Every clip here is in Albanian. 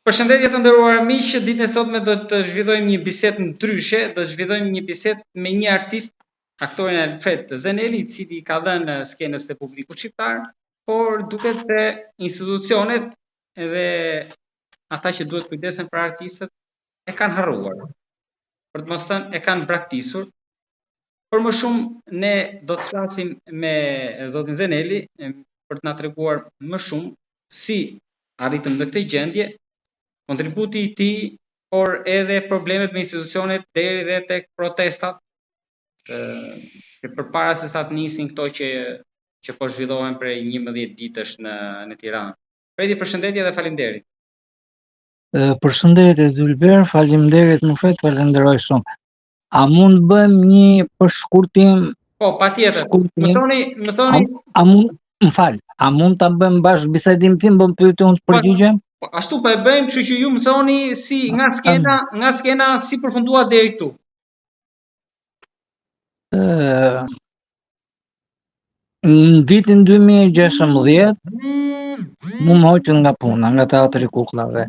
Përshëndetje të nderuar miq, ditën e sotme do të zhvillojmë një bisedë ndryshe, do të zhvillojmë një bisedë me një artist, aktorin Alfred Zeneli, i cili ka dhënë skenës te publiku shqiptar, por duket se institucionet edhe ata që duhet kujdesen për artistët e kanë harruar. Për të mos thënë e kanë braktisur. Por më shumë ne do të flasim me zotin Zeneli për të na treguar më shumë si arritëm në këtë gjendje, kontributi i tij, por edhe problemet me institucionet deri dhe tek protestat, që përpara se sa të nisin këto që po zhvillohen prej 11 ditësh në Tiranë. Fredi, përshëndetje dhe faleminderit. Përshëndetje Dylber, faleminderit më flet, falenderoj shumë. A mund bëjmë një përshkurtim? Po, patjetër. Më thoni. A mund, më fal, a mund ta bëjmë bashkë bisedim tim, bëm pyetje unë të përgjigjem? Po, ashtu po e bëjmë, kështu që ju më thoni si nga skena si përfundua deri këtu. Në vitin 2016 mu më hoqën nga puna, nga teatri i kukullave.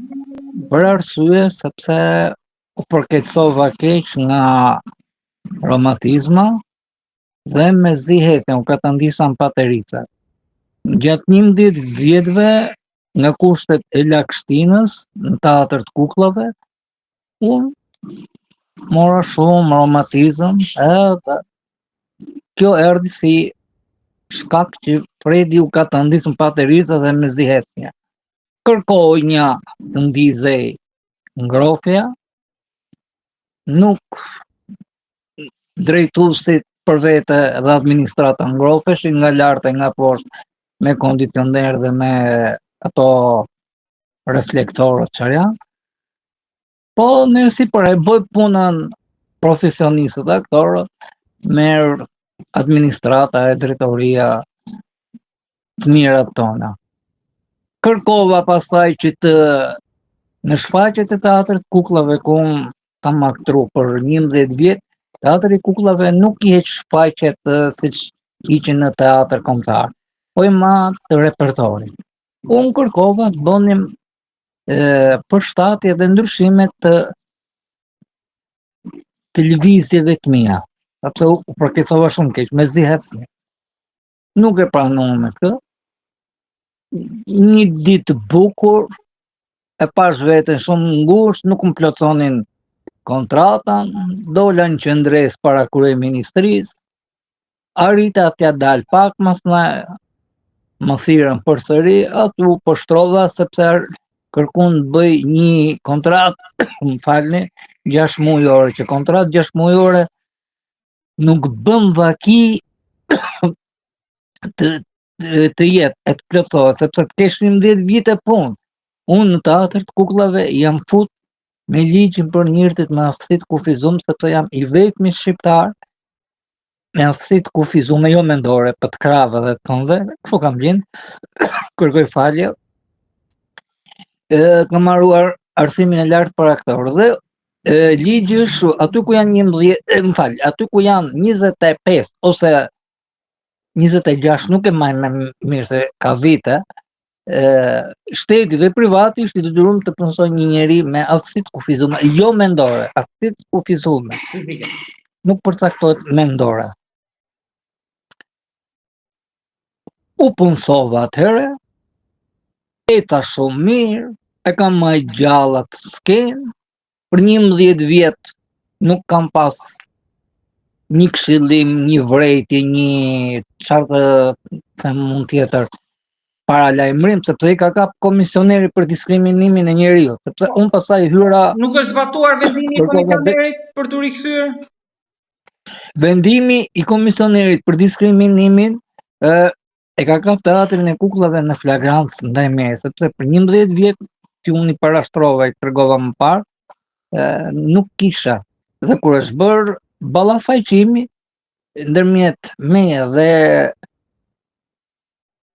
Për arsye sepse u përkeqësova keq nga romatizma dhe me zihetjen u katandisan paterica. Gjatë 11 vjetëve nga kushtet e lagështinës në teatr të kukullave, unë mora shumë romatizëm edhe kjo erdhi si shkak që Fredi u katandisën paterica dhe me zihetje. Kërkoj një të ndizej ngrohja, nuk drejtuesit për vete dhe administrata ngroheshin nga lart e nga poshtë me kondicioner dhe me ato reflektorët që janë. Po ne si për e bëj punën profesionistët aktorët, merr administrata e drejtoria të mirat tona. Kërkova pastaj që të në shfaqjet e teatrit kukullave ku kam aktru për 11 vjet, teatri i kukullave nuk i heq shfaqjet siç hiqen në teatr kombëtar, po i ma të repertorit. Unë kërkova të bënim përshtatje dhe ndryshime të lëvizjeve të mia. Sepse u përkeqësova shumë keq, me zihetësi. Nuk e pranova me këtë. Një ditë bukur, e pash veten shumë ngushtë, nuk më plotsonin kontratën, dola në qendres para kryeministrisë, arrita t'ja dal pak, më thirrën përsëri, aty u poshtrova sepse kërkun të bëj një kontratë, më falni, 6 mujore, që kontratë 6 mujore nuk bën vaki të jetë, e të plotësohet, sepse të kesh 11 vite punë. Unë në teatr të kukullave jam fut me ligjin për njerëzit me aftësi të kufizuar, sepse jam i vetmi shqiptar me aftësi të kufizuar, jo mendore, për të krave dhe të këmbëve, kështu kam lind, kërkoj falje. Kam marruar arsimin e lartë për aktor dhe ligji është aty ku janë 11, aty ku janë 25 ose 26, nuk e mbaj më mirë se ka vite, shteti dhe privati është i detyruar të punësojë një njeri me aftësi të kufizuar, jo mendore, aftësi të kufizuar. Nuk përcaktohet mendore. U punësova atëherë, eta shumë mirë, e kam më gjalla të skenë, për 11 vjet nuk kam pas një këshillim, një vrejtje, një çfarë të mund tjetër paralajmërim, sepse i ka kap komisioneri për diskriminimin e njeriu, sepse unë pastaj hyra. Nuk është zbatuar vendimi i komisionerit për t'u rikthyer? Vendimi i komisionerit për diskriminimin e ka kap teatrin e kukullave në flagrancë ndaj meje, sepse për 11 vjet që unë i parashtrova, i tregova më parë, nuk kisha. Dhe kur është bërë ballafaqimi ndërmjet meje dhe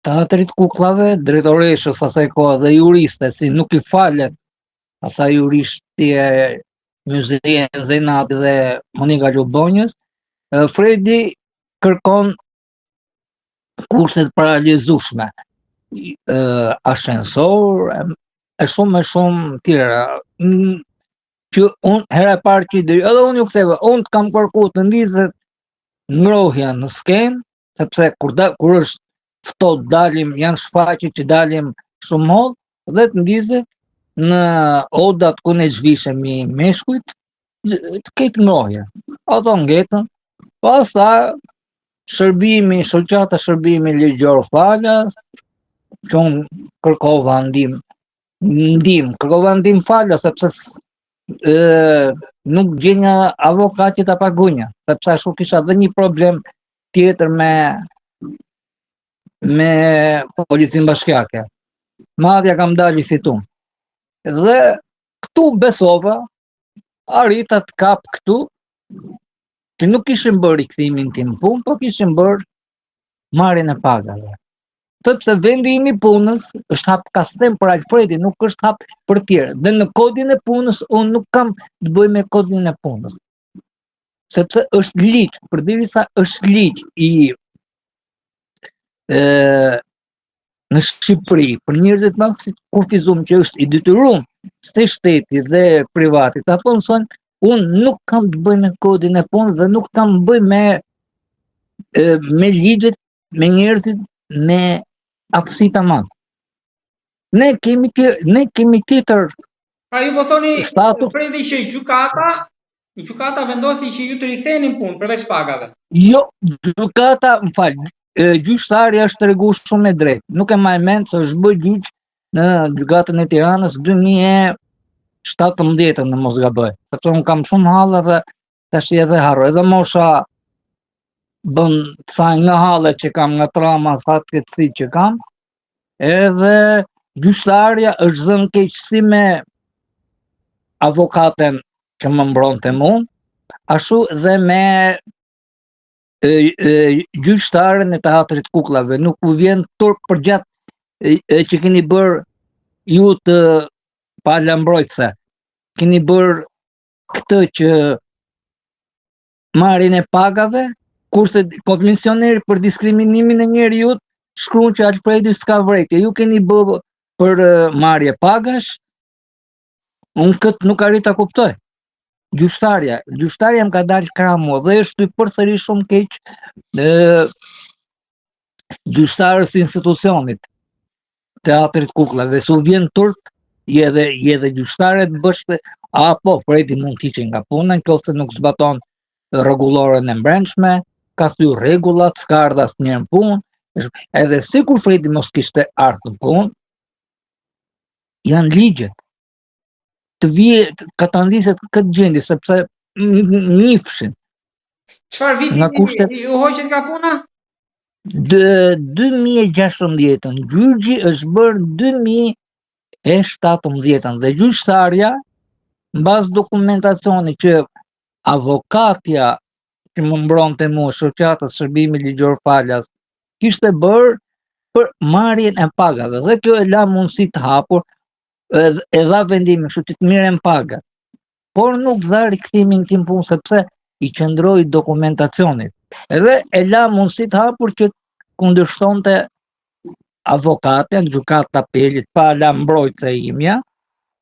teatrit kukullave, drejtoreshës asaj kohe dhe juriste, si nuk i falen asaj juristje Myzeja Zejnati dhe Monika Lubonjës, Fredi kërkon kushtet paralizueshme, ashensor, e shumë tjera. Që unë hera e parë që edhe unë ju ktheva, unë kam kërku të ndizet ngrohja në skenë, sepse kur është ftohtë dalim, janë shfaqje që dalim shumë holl, dhe të ndizet në odat ku ne zhvishemi meshkujt, të ketë ngrohje. Ato ngetën, pastaj shoqata shërbimi ligjor falas, që unë kërkova ndim falas, sepse nuk gjenja avokat që ta pagunja, sepse ashtu kisha dhe një problem tjetër me policin bashkiake. Madhja kam dalë i fitum. Dhe këtu besova, arrita të kap këtu, që nuk kishin bërë rikthimin tim punë, po kishin bërë marrjen e pagave. Sepse vendi im i punës është hap kastem për Alfredi, nuk është hap për tjerë. Dhe në kodin e punës, unë nuk kam të bëj me kodin e punës. Sepse është ligj, përderisa është ligj në Shqipëri, për njerëzit më si kufizum që është i detyruar si shteti dhe privatit, apo mëson, unë nuk kam të bëj me kodin e punës dhe nuk kam të bëj me ligjet, me njerëzit me aftësi tamam. Ne kemi tjetër. Pra ju po thoni Fredi që gjykata vendosi që ju të rikthenin punë përveç pagave. Jo, gjykata, më fal, gjyqtari është treguar shumë e drejtë. Nuk e mbaj mend se është bërë gjyq në gjykatën e Tiranës 2017 në mos gaboj. Sepse unë kam shumë halla dhe tash edhe harroj. Edhe mosha bën ca nga hallet që kam, nga trauma, fatkeqësi që kam. Edhe gjyqtarja është zënë keqësi me avokaten që më mbronte mua, ashtu dhe me gjyqtarën e Teatrit Kukullave. Nuk u vjen turp për gjatë që keni bërë ju të palambrojtëse. Keni bërë këtë që marrjen e pagave, kurse komisioneri për diskriminimin e njeriut shkruan që Alfredi s'ka vrekje. Ju keni bërë për marrje pagash, unë këtë nuk arrit ta kuptoj. Gjyqtarja më ka dalë krah mua dhe është përsëri shumë keq gjyqtarës institucionit Teatrit Kukullave. Su vjen turp, je dhe gjyqtarët bështe, apo Fredi mund t'i që nga puna, nëse nuk zbaton rregulloren e brendshme, ka thyer rregullat, s'ka ardhur asnjëherë në punë. Edhe sikur Fredi mos kishte ardhur në punë, janë ligjet. Të vijë ka ta ndiset këtë gjendje, sepse njifshin. Çfarë viti ju hoqet nga puna? 2016, gjyqi është bërë 2017 dhe gjyqtarja, mbas dokumentacionit që avokatja që më mbronte mua, shoqatës shërbimi ligjor falas, kishte bërë për marrjen e pagave, dhe kjo e la mundësi të hapur, e dha vendimin, kështu që të mirën pagat. Por nuk dha rikthimin tim punë, sepse i qëndroi dokumentacionit. Edhe e la mundësi të hapur që kundërshtonte avokate në gjykatë të apelit pa la mbrojtëse imja,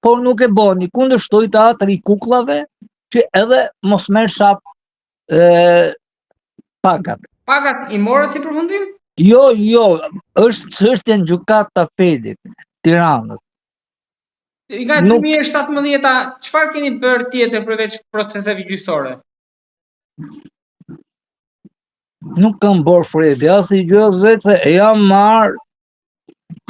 por nuk e boni, kundërshtoi Teatri i Kukullave që edhe mos merr shap pagat. Pagat i morët si përfundim? Jo, është çështje në gjykatë të apelit Tiranës. Nga 2017, çfarë keni bërë tjetër përveç proceseve gjyqësore? Nuk kam bërë Fredi, asnjë gjë, vetë e jam marrë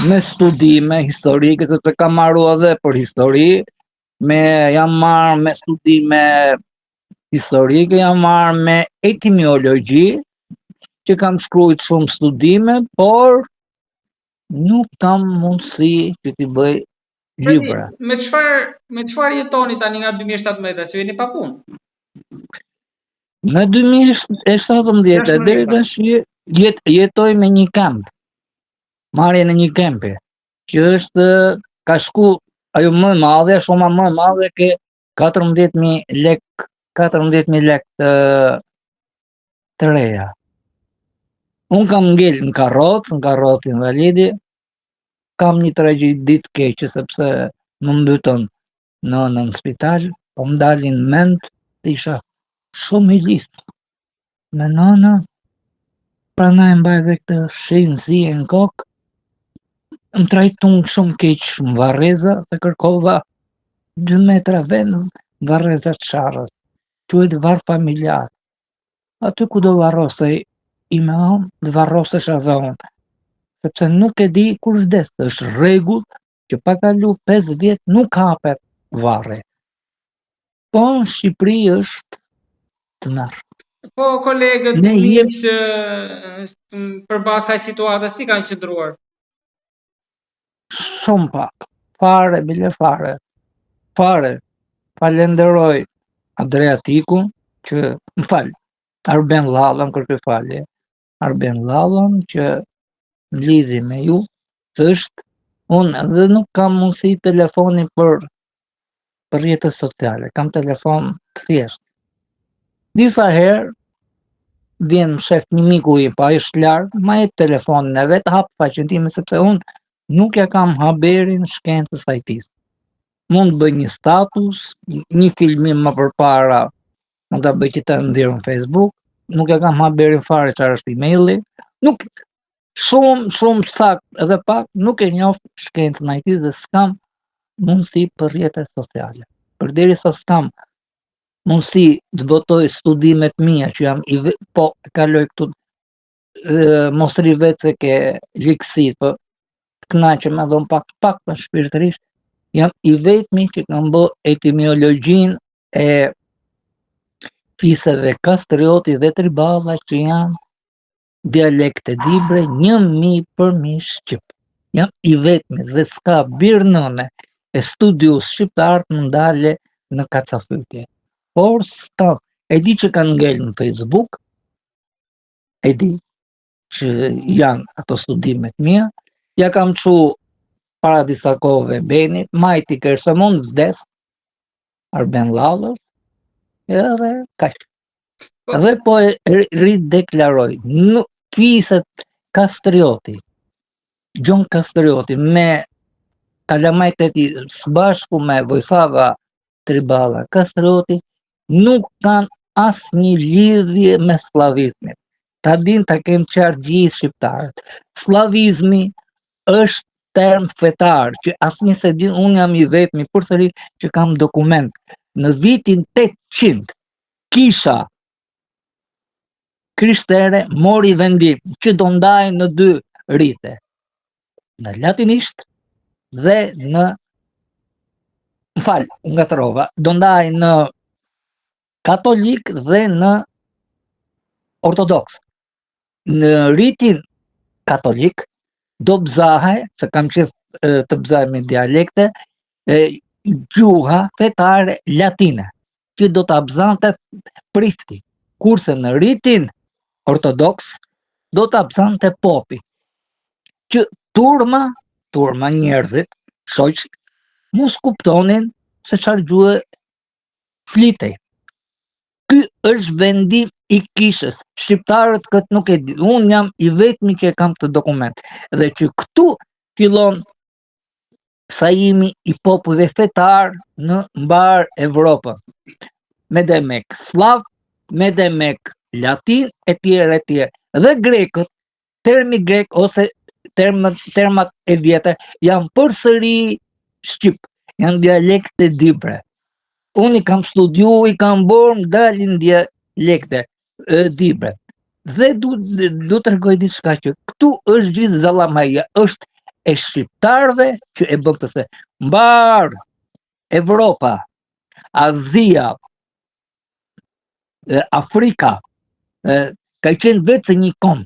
me studime historike, sepse kam marrë edhe për histori, jam marrë me studime historike, jam marrë me etimologji, që kam shkruajtur shumë studime, por nuk kam mundësi që t'i bëj libra. Me çfarë jetoni tani nga 2017, se jeni pa punë? Në 2017 deri tash jetoj me një kamp. Marrje në një kempi, që është ka shku ajo më e madhe, shumë më e madhe, ke 14.000 lek të reja. Unë kam ngel në karrotë invalidi, kam një tragjedi të keqe, sepse më mbytën në spital, po më dalin mend të isha shumë i listë me nënën, pranaj mbaj edhe këtë shenjë zi në kokë, më trajtun shumë keq në Varreza, se kërkova 2 metra vend në Varreza të Sharrës, quhet varr familjar. Aty ku do varrosej i me anë, dhe varrosesh edhe unë, sepse nuk e di kur vdes, është rregull që pa kalu 5 vjet nuk hapet varri. Po në Shqipëri është të merr. Po kolegët Ne miq përballë kësaj situate si kanë qëndruar? Shumë pak, fare, bile fare. Falenderoj Adriatikun që më fal, Arben Lallën kërkoj falje. Arben Lallën që më lidhi me ju, është unë edhe nuk kam mundësi telefoni për rrjetet sociale, kam telefon të thjesht. Disa herë vjen më shef një miku i pa është larg, ma jep telefonin e vet, hap faqen time sepse unë nuk ja kam haberin shkencës IT-së. Mund të bëj një status, një filmim më përpara, mund ta bëj që ta ndjer në Facebook, nuk ja kam haberin fare çfarë është emaili, nuk shumë sakt edhe pak nuk e njoh shkencën IT-së dhe s'kam mundësi për rrjetet sociale. Përderisa s'kam mundësi të botoj studimet mia që jam po kaloj këtu mos ri vetë se ke likësi, po të kënaqem edhe un pak shpirtërisht, jam i vetmi që kam bë etimologjinë e fiseve kastrioti dhe triballa që janë dialekte libre 1000 përmi shqip. Jam i vetmi dhe s'ka birnone e studius shqiptar të më ndale në kacafytje. Por s'ka, e di që kanë ngel në Facebook, e di që janë ato studimet mia, ja kam çu para disa kohëve Beni, majti kërse mund vdes, Arben Lallës, edhe kaq. Edhe po rideklaroj, fiset Kastrioti, Gjon Kastrioti, me kalamajt e tij së bashku me Vojsava Triballa Kastrioti, nuk kanë asnjë lidhje me slavizmin. Ta din ta kem qartë gjithë shqiptarët. Slavizmi është term fetar që asnjë se din, unë jam i vetmi përsëri që kam dokument. Në vitin 800 kisha krishtere mori vendim që do ndajnë në 2 rite, në latinisht dhe në ngatrova, do ndajnë në katolik dhe në ortodoks. Në ritin katolik do bëzahe, se kam qef të bëzahe me dialekte, gjuha fetare latine, që do të abzante prifti, kurse në ritin ortodoks do të abzante popi, që turma njerëzit, shoqët, mos kuptonin se çfarë gjuhë flitej. Ky është vendim i kishës. Shqiptarët këtë nuk e di. Unë jam i vetmi që e kam këtë dokument. Dhe që këtu fillon sajimi i popujve fetar në mbar Evropën. Me demek slav, me demek latin, e tjerë. Dhe grekët, termi grek ose termat e vjetër janë përsëri shqip, janë dialekte libre. Unë i kam studiu, i kam bërë, më dalin dialekte libre. Dhe du të rregoj diçka që këtu është gjithë zallamaja, është e shqiptarëve që e bën këtë se mbar Evropa, Azia, Afrika, ka qenë vetë një kom.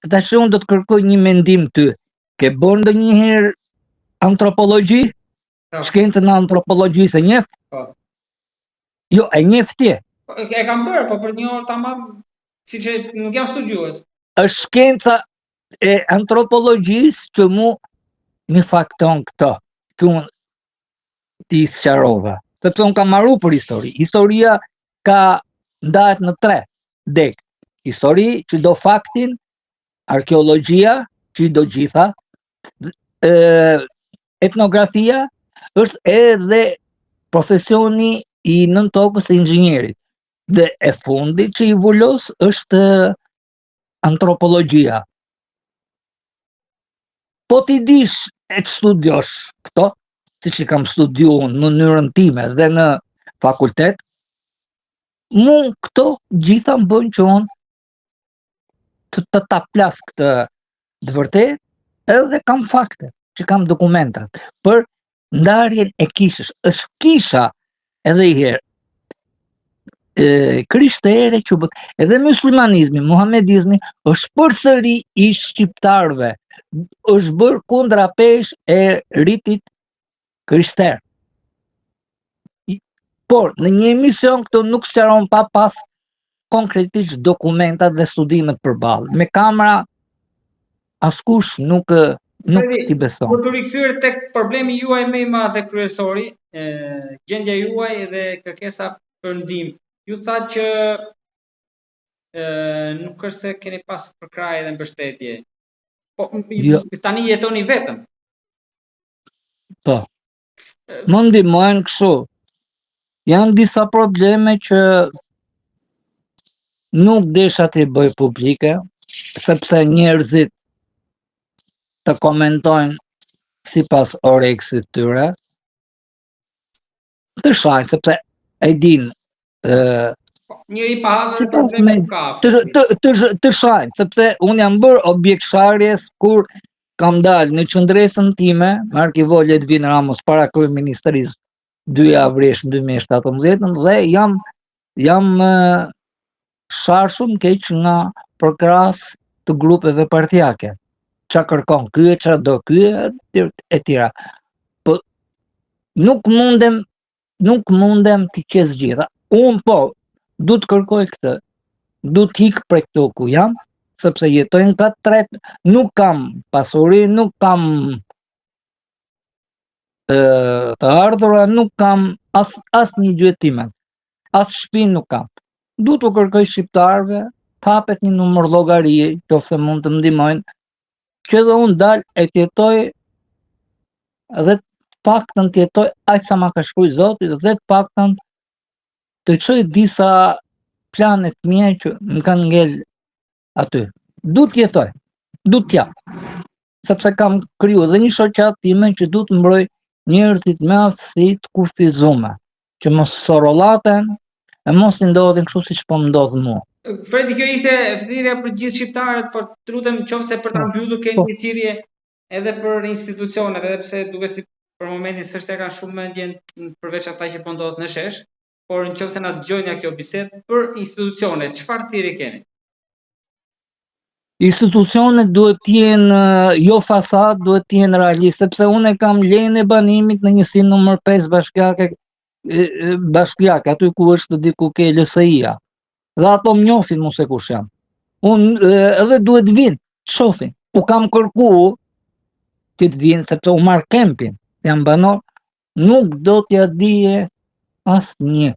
Tash unë do të kërkoj një mendim ty. Ke bërë ndonjëherë antropologji? Shkencën e antropologjisë e njeh? Po. Jo, e njeh ti. E kam bërë, po për një orë tamam, siç nuk jam studiues. Është shkenca e antropologjisë që më fakton këto, që unë ti sqarova. Sepse unë kam marru për histori. Historia ka ndahet në 3 dek. Histori që do faktin, arkeologjia që do gjitha, etnografia është edhe profesioni i nën tokës e inxhinierit. Dhe e fundit që i vulos është antropologjia. Po ti dish e të studiosh këto, siç i kam studiuar në mënyrën time dhe në fakultet, mu këto gjitha më bëjnë që unë të ta plas këtë të vërtet, edhe kam fakte, që kam dokumentat për ndarjen e kishës. Është kisha edhe i herë krishtere që edhe muslimanizmi, muhamedizmi është përsëri i shqiptarëve, është bërë kundra pesh e ritit krishter. Por në një emision këto nuk sqaron pa pas konkretisht dokumentat dhe studimet përballë. Me kamera askush nuk t'i beson. Për të rikthyer tek problemi juaj më i madh e kryesori, gjendja juaj dhe kërkesa për ndihmë. Ju thatë që nuk është se keni pas përkrahje dhe mbështetje. Po tani jetoni vetëm. Po. Më ndihmojnë kështu. Janë disa probleme që nuk desha t'i bëj publike, sepse njerëzit të komentojnë sipas oreksit tyre. Të shajnë, sepse e din njëri pa hadhur probleme nuk ka. Të shajnë, sepse unë jam bërë objekt sharjes kur kam dalë në qendresën time, me Arkivo Ledvin Ramos para kryeministrisë 2 avresh 2017 dhe jam sharshum keq nga përkras të grupeve partijake. Qa kërkon ky, qa do ky, e tjera. Po nuk mundem t'i qes gjitha. Unë po, du të kërkoj këtë, du t'ik prej këtu ku jam, sepse jetojnë ka tret, nuk kam pasuri, nuk kam të ardhura, nuk kam as një gjetimet, as shtëpi nuk kam. Du të kërkoj shqiptarëve, hapet një numër llogarie, nëse mund të më ndihmojnë, që edhe unë dal e tjetoj dhe paktën tjetoj aq sa ma ka shkruaj Zoti dhe të paktën të çoj disa plane të mia që më kanë ngel aty. Du të jetoj, du të jap. Sepse kam kriju dhe një shoqat time që du të mbroj njerëzit me aftësi të kufizuara, që mos sorollaten e mos i ndodhin kështu siç po ndodh mua. Fredi, kjo ishte thirrja për gjithë shqiptarët, por të lutem nëse për ta mbyllur keni një thirrje edhe për institucionet, edhe pse duket si për momentin s'është e kanë shumë mendjen përveç asaj që po ndodhet në shesh, por nëse na dëgjojnë nga kjo bisedë për institucionet, çfarë thirrje keni? Institucionet duhet t'jenë jo fasad, duhet t'jenë realisht, sepse unë kam lejen e banimit në njësinë numër 5 bashkiake, aty ku është diku ke LSI-a. Dhe ato më njohin mu se kush jam. Unë edhe duhet vinë, shohin. U kam kërku që të vinë, sepse u marr kempin, jam banor, nuk do t'ja dije asnjë.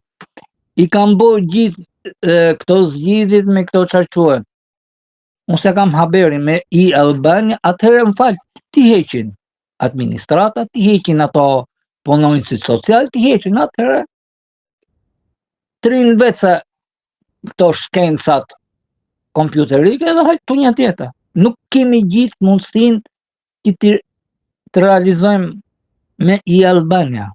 I kam bërë gjithë këto zgjidhjet me këto çarquën. Unë se kam haberin me i Albania, atëherë më falë, ti heqin administrata, ti heqin ato punonjësit social, ti heqin atëherë, trinë vetë këto shkencat kompjuterike dhe hajtë të një tjetër. Nuk kemi gjithë mundësin që të realizojmë me i Albania.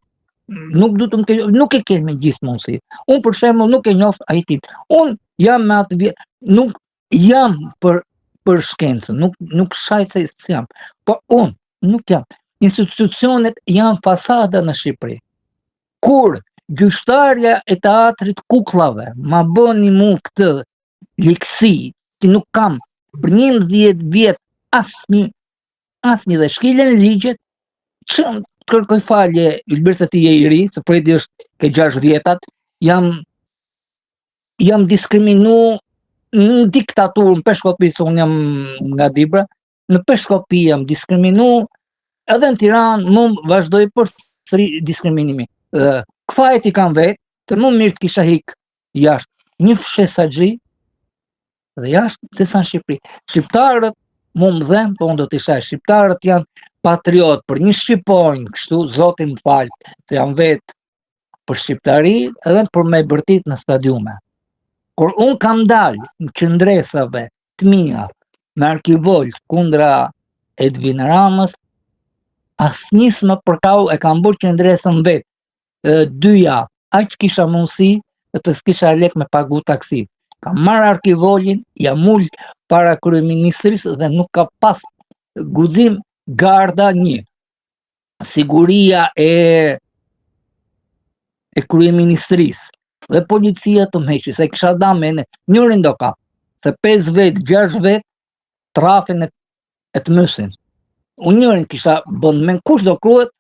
Nuk e kemi gjithë mundësi. Unë për shembull nuk e njoh IT. Unë jam me atë vjetë, nuk jam për shkencën, nuk shaj se jam, por unë nuk jam. Institucionet janë fasada në Shqipëri. Kur gjyqtarja e teatrit kukullave ma bëni mu këtë likësi, që nuk kam për 11 vjet asnjë dhe shkilen ligjet, që kërkoj falje, Ylbir se ti je i ri, se Fredi është ke 60-at, jam diskriminu në diktaturë, në Peshkopi, se unë jam nga Dibra, në Peshkopi jam diskriminu, edhe në Tiranë më vazhdoj për sëri diskriminimi. Këfajt i kam vetë, të më mirë të kisha hik jashtë një fshesaxhi dhe jashtë se sa në Shqipëri. Shqiptarët më dhem, po unë do t'i shaj, shqiptarët janë patriot, për një shqiptar, kështu zoti më fal, se jam vetë për shqiptari edhe për me bërtit në stadiume. Kur unë kam dalë në qëndresave të mia me arkivolt kundra Edvin Ramës, asnjë s'më përkau e kam bërë qëndresën vetë 2 javë. Aq kisha mundësi dhe s'kisha lek me pagu taksi. Kam marrë arkivolin, jam ul para kryeministrisë dhe nuk ka pas guxim garda një. Siguria e kryeministrisë dhe policia të mheqi, se kisha damen njërin do ka, se 5 vet, 6 vet trafin e të mësin. Unë njërin kisha bën me kush do kruhet,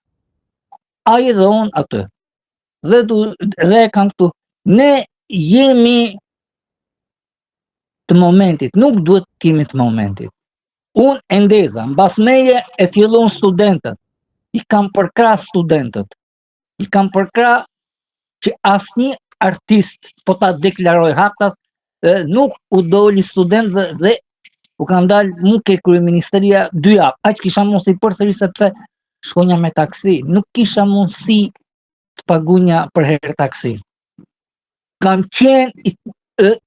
ai dhe unë atë. Dhe kam këtu, ne jemi të momentit, nuk duhet kemi të momentit. Unë endeza, mbas meje e fillon studentët, i kam përkra studentët, i kam përkra që asnjë artist po ta deklaroj haktas, nuk u doli student dhe u kam dalë mu ke kryeministria 2 javë. Aq kisha mundësi përsëri sepse shkonja me taksi, nuk kisha mundësi të pagunja për herë taksi. Kam qenë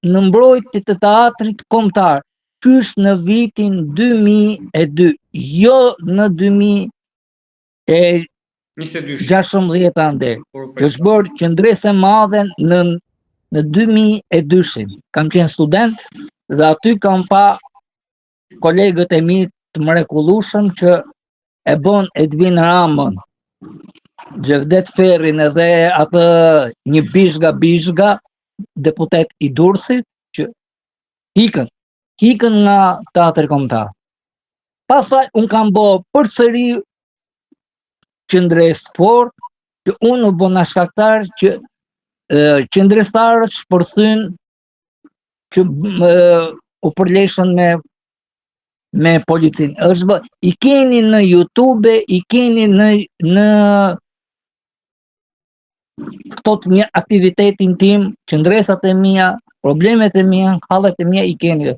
në mbrojtje të teatrit kombëtar, qysh në vitin 2002, jo në 2016 ande, që është bërë qëndresë e madhe në 2002. Kam qenë student dhe aty kam pa kolegët e mi të mrekullueshëm që e bën Edvin Ramën, Gjevdet Ferrin edhe atë një Bishga, deputet i Durrësit, që hikën nga teatri kombëtar. Pastaj unë kam bë përsëri qëndresë fort, që unë u bëna shkaktar që qëndrestarët shpërthyn që u përleshën me policin. I keni në YouTube, i keni në këto të një aktivitetin tim, qëndresat e mia, problemet e mia, hallet e mia i keni.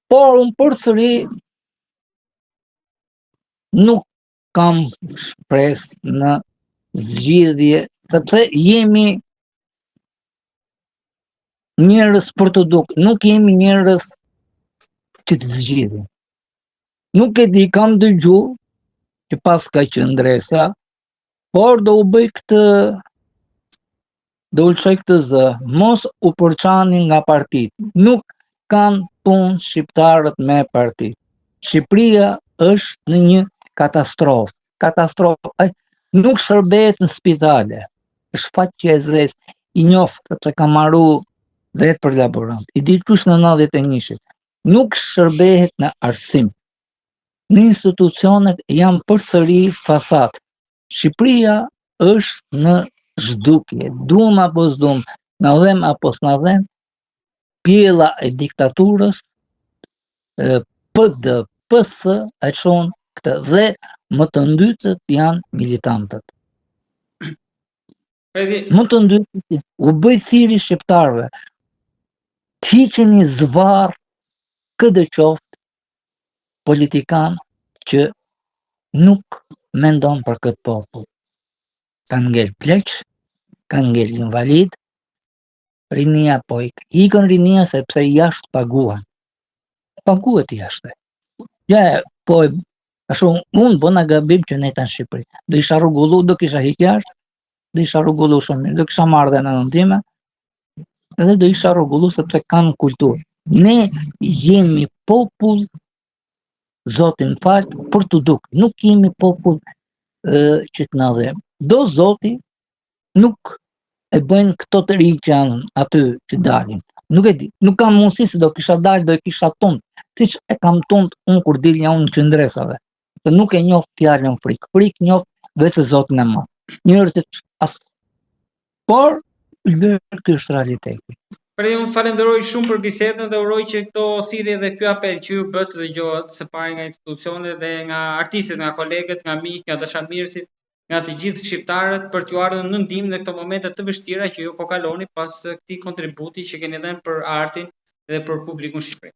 Por unë përsëri nuk kam shpresë në zgjidhje, sepse jemi njerëz për të duk, nuk jemi njerëz që të zgjidhin. Nuk e di, kam dëgju që pas ka qëndresa, por do u bëj këtë, do u lëshoj këtë zë, mos u përçani nga partit. Nuk kanë punë shqiptarët me partit. Shqipëria është në një katastrofë. Nuk shërbehet në spitale. Është fat që e zez, i njoft sepse ka marru vetë për laborant. I di kush në 91-shit. Nuk shërbehet në arsim. Në institucionet janë përsëri fasat. Shqipëria është në zhdukje. Duam apo s'duam, na dhem apo s'na dhem, pjella e diktaturës, PD, PS e çon këtë dhe më të ndytët janë militantët. Më të ndytët u bëj thiri shqiptarëve. Të hiqeni zvarr këtë qoftë politikan që nuk mendon për këtë popull. Kanë ngel pleq, kanë ngel invalid, rinia po ikën rinia sepse jashtë paguan. Paguhet jashtë. Ja, po ashtu unë bëna gabim që ne tanë Shqipëri. Do isha rrugullu, do kisha hik jashtë, do isha rrugullu shumë mirë, do kisha marrë dhe në nëndime, edhe do isha rrugullu sepse kanë kulturë. Ne jemi popull, Zotin fal, për të duk. Nuk jemi popull që të na dhem. Do Zoti nuk e bëjnë këto të rinj që janë aty që dalin. Nuk e di, nuk kam mundësi se do kisha dalë, do e kisha tund. Siç e kam tund unë kur dilja unë në qëndresave. Se nuk e njoh fjalën frikë. Frikë njoh vetë Zotin e madh. Njerëzit as. Por ky është realiteti. Unë falenderoj shumë për bisedën dhe uroj që këto thirrje dhe ky apel që ju bë të dëgjohet së pari nga institucionet dhe nga artistët, nga kolegët, nga miq, nga dashamirësit, nga të gjithë shqiptarët për t'ju ardhur në ndihmë në këto momente të vështira që ju po kaloni pas këtij kontributi që keni dhënë për artin dhe për publikun shqiptar.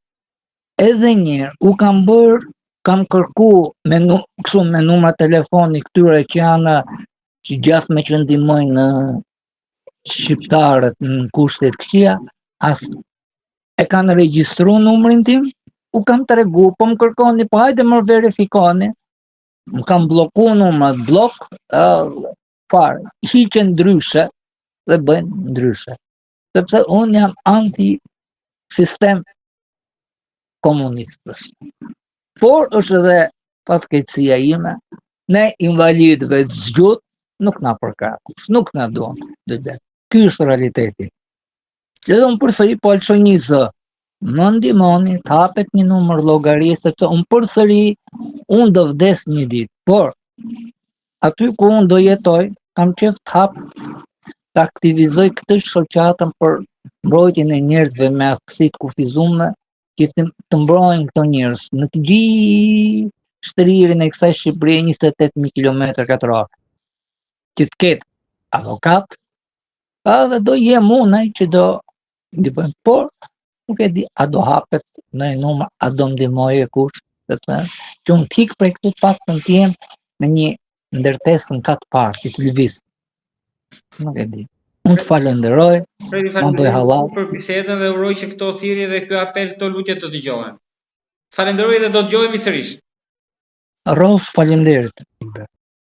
Edhe një herë u kam bërë kam kërku kështu me numra telefoni këtyre që janë që gjasme që ndihmojnë shqiptarët në kushtet këqija, as e kanë regjistru numrin tim, u kam tregu, po më kërkoni, po hajde më verifikoni, më kam bloku numrat, blok, farë, hiqen ndryshe dhe bëjnë ndryshe. Sepse unë jam anti-sistem komunistës. Por është edhe fatkeqësia ime, ne invalidëve të zgjut nuk na përkakush, nuk na duan. Ky është realiteti. Edhe unë përsëri po alçoj një zë. Më ndihmoni, të hapet një numër llogarie, sepse unë përsëri unë do vdes një ditë, por aty ku unë do jetoj, kam qef të hap të aktivizoj këtë shoqatën për mbrojtjen e njerëzve me aftësi të kufizuara, që të mbrojnë këto njerëz në të gjithë shtririn e kësaj Shqipërie 28.000 km². Që të ketë avokat, edhe do jem unë që do ndihmoj, por nuk e di a do hapet në numër, a do ndihmojë kush, sepse që unë tik prej këtu paktën të jem me një ndërtesë në katë parë, që të lëviz. Nuk e di. Unë të falenderoj, më bëj halal. Për bisedën dhe uroj që këto thirrje dhe ky apel, këto lutje të dëgjohen. Falenderoj dhe do dëgjohemi sërish. Rros, faleminderit.